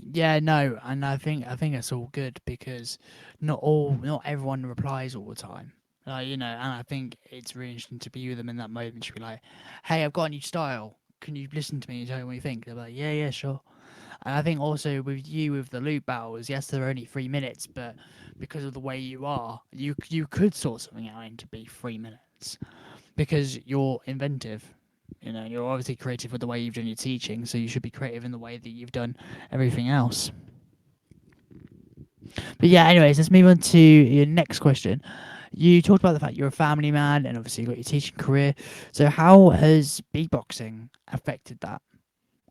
Yeah, no, and I think it's all good because not everyone replies all the time. And I think it's really interesting to be with them in that moment. To be like, "Hey, I've got a new style. Can you listen to me and tell me what you think?" They're like, "Yeah, yeah, sure." And I think also with you with the loop battles, yes, they're only 3 minutes, but because of the way you are, you could sort something out into be 3 minutes because you're inventive. You're obviously creative with the way you've done your teaching, so you should be creative in the way that you've done everything else. But yeah, anyways, let's move on to your next question. You talked about the fact you're a family man and obviously you got your teaching career. So how has beatboxing affected that?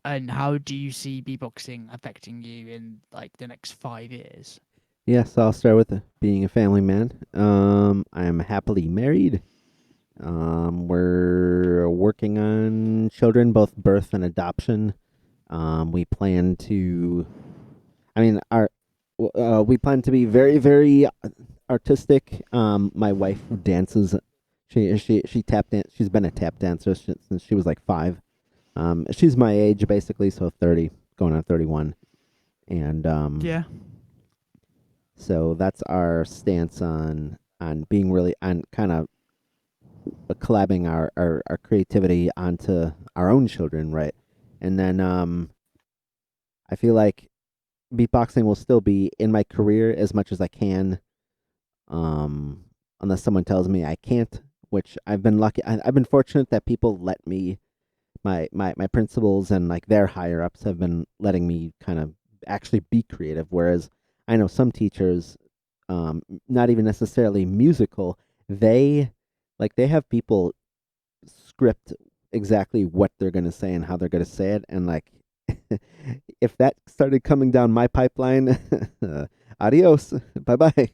And how do you see beatboxing affecting you in like the next 5 years? yes, I'll start with being a family man. I'm happily married. We're working on children, both birth and adoption. We plan to. I mean, we plan to be very, very artistic. My wife dances. She tap dance. She's been a tap dancer since she was like 5. She's my age basically, so 30, going on 31, and Yeah. so that's our stance on being really on kind of collabing our creativity onto our own children, right? And then I feel like beatboxing will still be in my career as much as I can, um, unless someone tells me I can't. Which I've been lucky. I've been fortunate that people let me. My principals and like their higher ups have been letting me kind of actually be creative. Whereas I know some teachers, not even necessarily musical, they they have people script exactly what they're going to say and how they're going to say it. And like, if that started coming down my pipeline, adios, bye bye.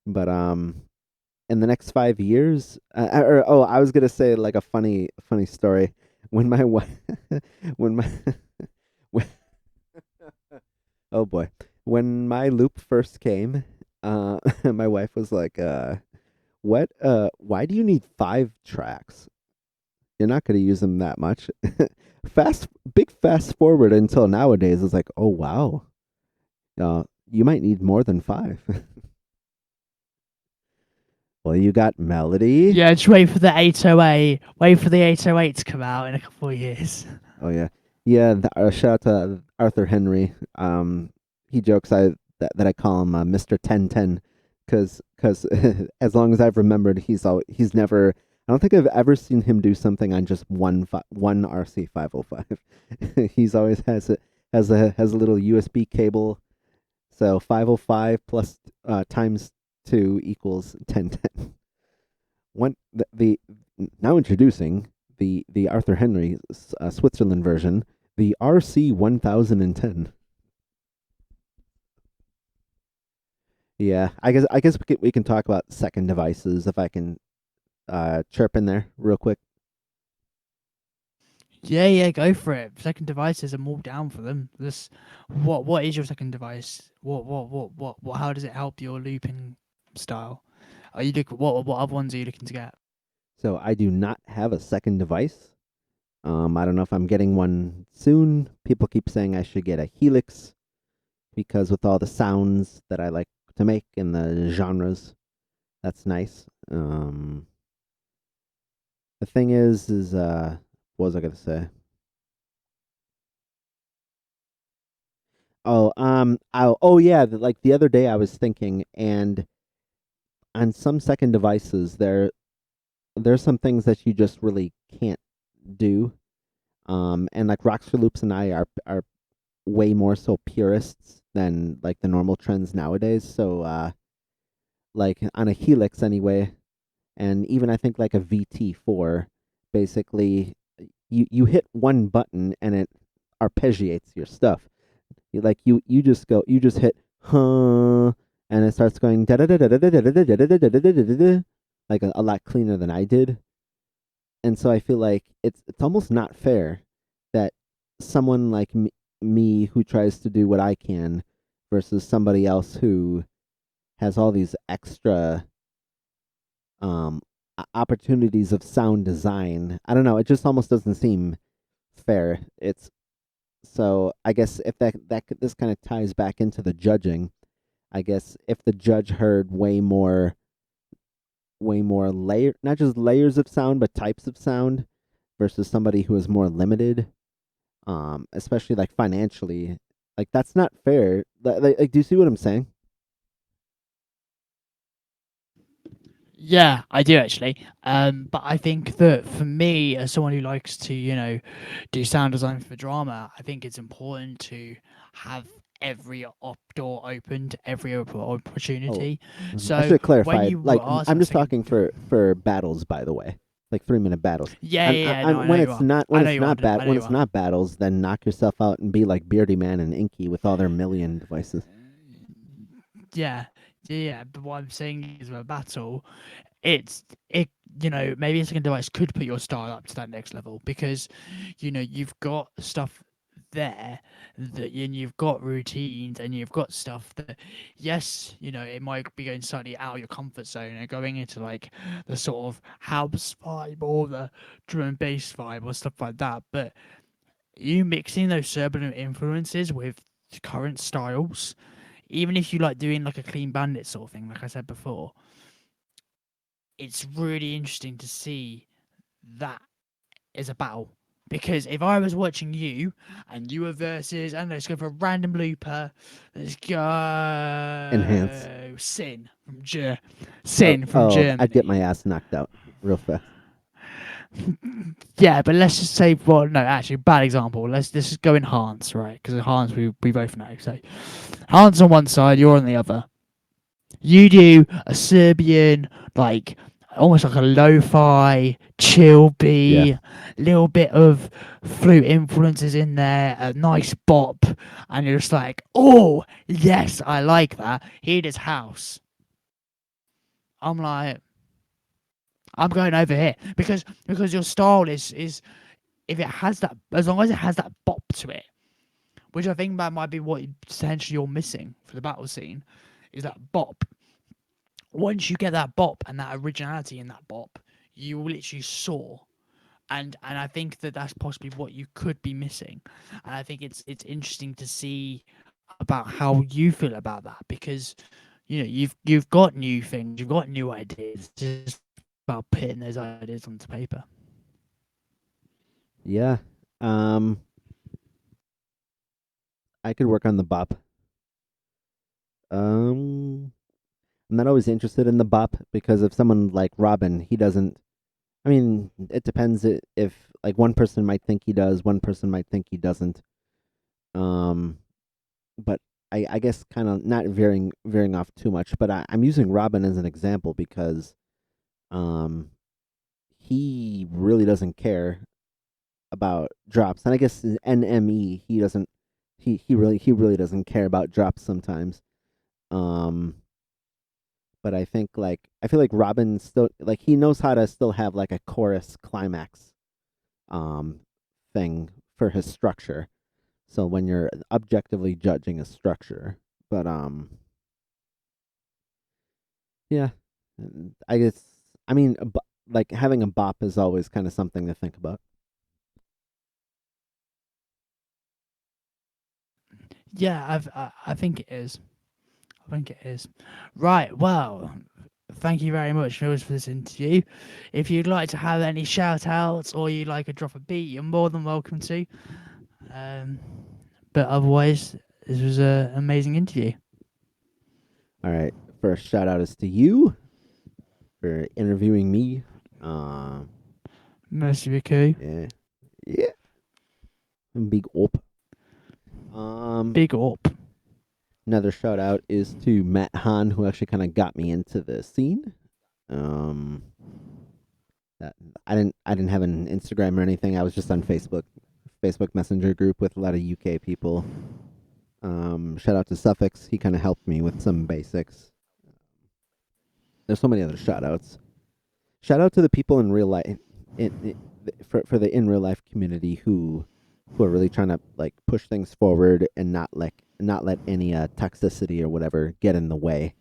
But in the next 5 years, I was gonna say like a funny story. When my wife, when my, when, oh boy, when my loop first came, my wife was like, "What? Why do you need 5 tracks? You're not going to use them that much." Big fast forward until nowadays is like, oh wow, you might need more than 5. Well, you got melody. Yeah, just wait for the 808. Wait for the 808 to come out in a couple of years. Oh yeah, yeah. Shout out to Arthur Henry. He jokes that I call him Mister 1010 because as long as I've remembered, he's never. I don't think I've ever seen him do something on just one RC 505. He's always has a little USB cable. So 505 plus times 2 equals 1010. The now introducing the Arthur Henry Switzerland version, the RC 1010. Yeah, I guess we can talk about second devices if I can chirp in there real quick. Yeah, yeah, go for it. Second devices, I'm all down for them. What is your second device? How does it help your looping style? Are you look what other ones are you looking to get? So I do not have a second device. I don't know if I'm getting one soon. People keep saying I should get a Helix because with all the sounds that I like to make and the genres, that's nice. The thing is what was I gonna say? Oh yeah, like the other day I was thinking, and on some second devices, there's some things that you just really can't do. And like Rockstar Loops and I are way more so purists than like the normal trends nowadays. So like on a Helix anyway, and even I think like a VT4, basically you hit one button and it arpeggiates your stuff. You just hit and it starts going da da da da da da da da da da da da da da, like a lot cleaner than I did. And so I feel like it's almost not fair that someone like me who tries to do what I can versus somebody else who has all these extra um opportunities of sound design. I don't know, it just almost doesn't seem fair. It's so I guess if this kind of ties back into the judging, I guess if the judge heard way more layer not just layers of sound but types of sound versus somebody who is more limited, especially like financially, like that's not fair. Like do you see what I'm saying? Yeah, I do actually. But I think that for me, as someone who likes to, do sound design for drama, I think it's important to have every door open to every Oh, opportunity. I So should have when clarified. you Like, ask I'm that just second, talking for battles, by the way, like 3 minute battles. yeah, yeah, yeah, no, I know When you it's are. not I know you are. I know when you it's are. not battles, then knock yourself out and be like Beardy Man and Inky with all their million devices. Yeah, yeah. But what I'm saying is, with a battle, it's it maybe a second device could put your style up to that next level because you've got stuff there that and you've got routines and you've got stuff that yes it might be going slightly out of your comfort zone and going into like the sort of house vibe or the drum and bass vibe or stuff like that, but you mixing those suburban influences with current styles, even if you like doing like a clean bandit sort of thing like I said before, it's really interesting to see that as a battle. Because if I was watching you and you were versus, I don't know, let's go for a random looper. Let's Enhance. go Sin from I'd get my Germany. ass knocked out real fast. Yeah, but let's just say, well, no, actually, bad example. Let's just go in Hans, right? Because Hans, we both know. So Hans on one side, you're on the other. You do a Serbian, like almost like a lo-fi, chill Yeah, beat, little bit of flute influences in there, a nice bop, and you're just like, oh yes, I like that. Here it is house. I'm like, I'm going over here because your style is if it has that, as long as it has that bop to it, which I think that might be what potentially you're missing for the battle scene, is that bop. Once you get that bop and that originality in that bop, you will literally soar. And I think that that's possibly what you could be missing. And I think it's interesting to see about how you feel about that because you've got new things, you've got new ideas. It's just about putting those ideas onto paper. yeah. Um, I could work on the bop. Um, I'm not always interested in the bop because if someone like Robin, he doesn't. I mean, it depends if like one person might think he does, one person might think he doesn't. Um, but I guess kind of not veering off too much, but I'm using Robin as an example because um he really doesn't care about drops, and I guess his NME he doesn't he really doesn't care about drops sometimes. Um, but I feel like Robin still like he knows how to still have like a chorus climax um thing for his structure. So when you're objectively judging a structure, but yeah, I guess I mean like having a bop is always kind of something to think about. Yeah, I think it is. I think it is. Right. Well, thank you very much, Mills, for this interview. If you'd like to have any shout outs or you'd like to drop a beat, you're more than welcome to. Um, but otherwise, this was an amazing interview. All right. First shout out is to you for interviewing me. Um, Merci beaucoup. yeah, yeah, big up. Big up. Another shout out is to Matt Hahn, who actually kind of got me into the scene. Um, that I didn't have an Instagram or anything. I was just on Facebook Messenger group with a lot of UK people. Shout out to Suffix. He kind of helped me with some basics. There's so many other shout outs. Shout out to the people in real life, for the in real life community who are really trying to like push things forward and not let any toxicity or whatever get in the way.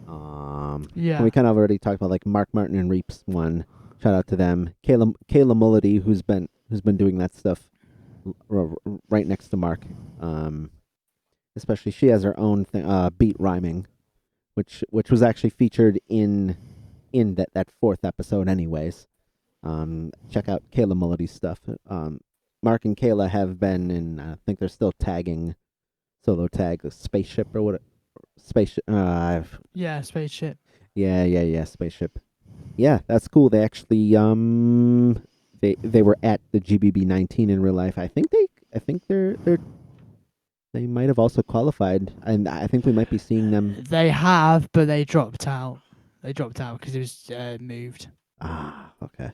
Yeah. And we kind of already talked about like Mark Martin and Reaps one. Shout out to them. Kayla Mullity, who's been doing that stuff right next to Mark. Especially she has her own beat rhyming, which was actually featured in that fourth episode, anyways. Check out Kayla Mullity's stuff. Mark and Kayla have been in. I think they're still tagging solo tag spaceship or what spaceship. Yeah, spaceship. Yeah, spaceship. Yeah, that's cool. They actually they were at the GBB 19 in real life. I think they might have also qualified, and I think we might be seeing them. They have, but they dropped out. They dropped out because it was moved. Ah, okay.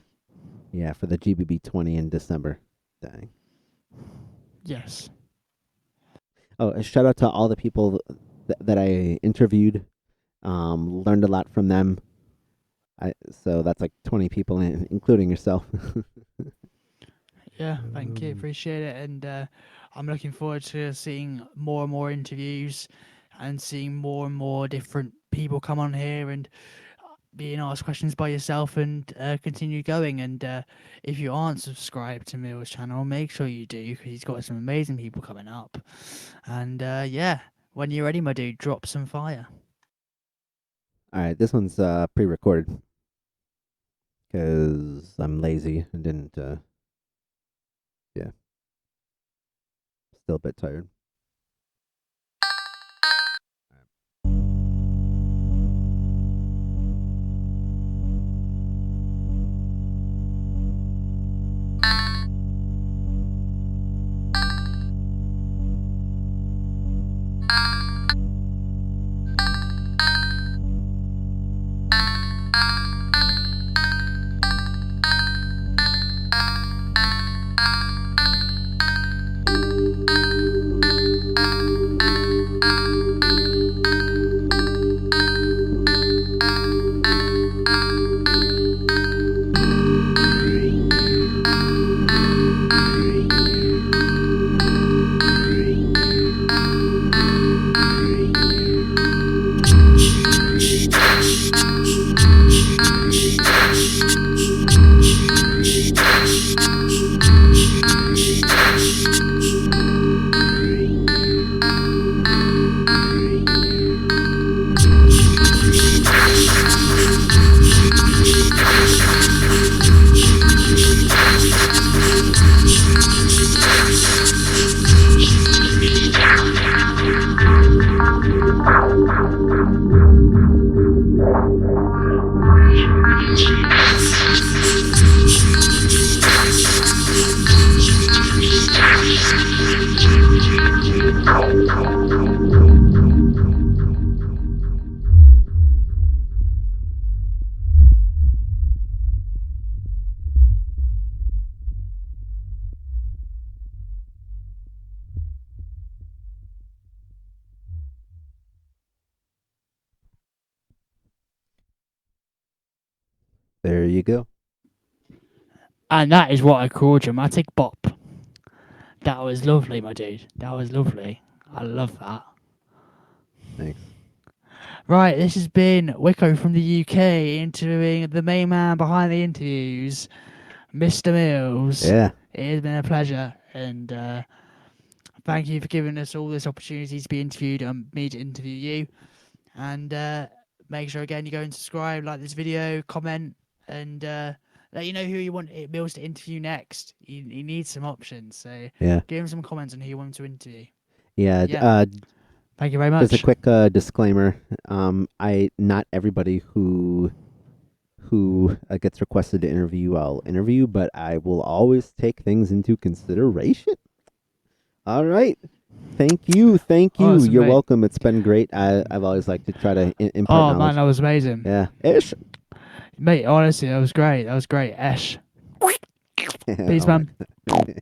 Yeah, for the GBB 20 in December. Dang. Yes. Oh, a shout out to all the people that I interviewed. Learned a lot from them. So that's like 20 people, including yourself. Yeah, thank you. Appreciate it. And I'm looking forward to seeing more and more interviews and seeing more and more different people come on here and being asked questions by yourself and continue going. And if you aren't subscribed to Mil's channel, make sure you do because he's got some amazing people coming up. And yeah, when you're ready, my dude, drop some fire. All right, this one's pre-recorded because I'm lazy and didn't. Yeah, still a bit tired. There you go. And that is what I call dramatic bop. That was lovely, my dude. That was lovely. I love that. Thanks. Right, this has been Wicko from the UK interviewing the main man behind the interviews, Mr. Milz. Yeah. It has been a pleasure, and thank you for giving us all this opportunity to be interviewed and me to interview you. And make sure again you go and subscribe, like this video, comment, and let you know who you want Milz to interview next. He needs some options, so Yeah. give him some comments on who you want him to interview. Yeah. Yeah. Thank you very much. Just a quick disclaimer. I not everybody who gets requested to interview, I'll interview, but I will always take things into consideration. All right. Thank you. Awesome, You're mate. welcome. It's been great. I've always liked to try to impart Oh knowledge. man, that was amazing. Yeah. Ish. Mate, honestly, that was great. That was great. Ash. Peace, All man. right.